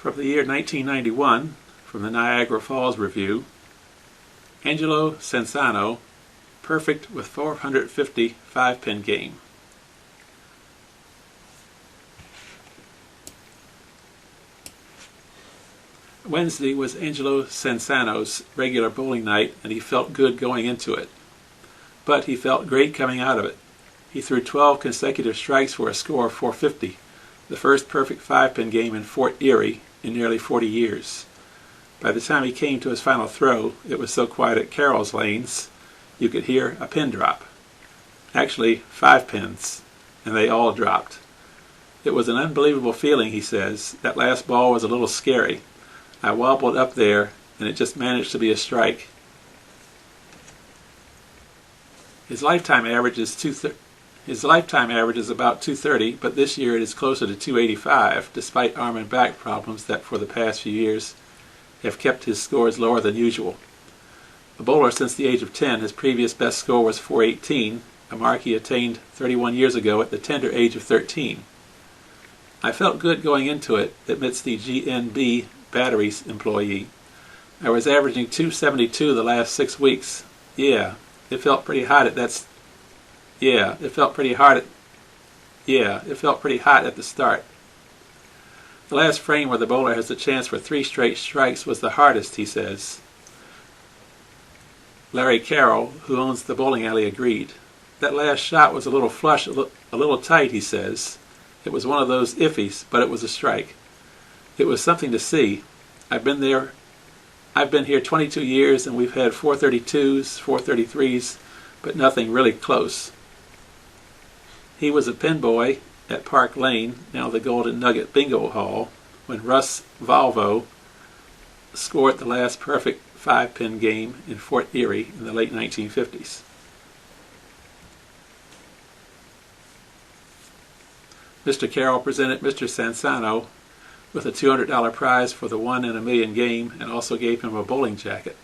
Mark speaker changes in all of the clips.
Speaker 1: From the year 1991, from the Niagara Falls Review, Angelo Sansano, perfect with 450 5-pin game. Wednesday was Angelo Sansano's regular bowling night, and he felt good going into it. But he felt great coming out of it. He threw 12 consecutive strikes for a score of 450, the first perfect 5-pin game in Fort Erie in nearly 40 years. By the time he came to his final throw, it was so quiet at Carroll's lanes, you could hear a pin drop. Actually, 5 pins, and they all dropped. It was an unbelievable feeling, he says. That last ball was a little scary. I wobbled up there, and it just managed to be a strike. His lifetime average is about 230, but this year it is closer to 285, despite arm and back problems that for the past few years have kept his scores lower than usual. A bowler since the age of 10, his previous best score was 418, a mark he attained 31 years ago at the tender age of 13. I felt good going into it, admits the GNB Batteries employee. I was averaging 272 the last 6 weeks. It felt pretty hot at the start. The last frame where the bowler has the chance for 3 straight strikes was the hardest, he says. Larry Carroll, who owns the bowling alley, agreed. That last shot was a little flush, a little tight, he says. It was one of those iffies, but it was a strike. It was something to see. I've been here 22 years, and we've had 432s, 433s, but nothing really close. He was a pin boy at Park Lane, now the Golden Nugget Bingo Hall, when Russ Volvo scored the last perfect 5-pin game in Fort Erie in the late 1950s. Mr. Carroll presented Mr. Sansano with a $200 prize for the 1 in a million game and also gave him a bowling jacket.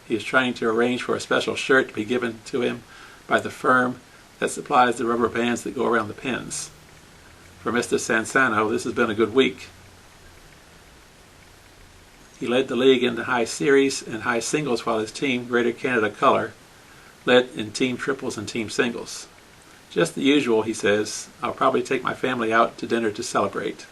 Speaker 1: He is trying to arrange for a special shirt to be given to him by the firm that supplies the rubber bands that go around the pins. For Mr. Sansano, this has been a good week. He led the league in the high series and high singles, while his team, Greater Canada Color, led in team triples and team singles. Just the usual, he says. I'll probably take my family out to dinner to celebrate.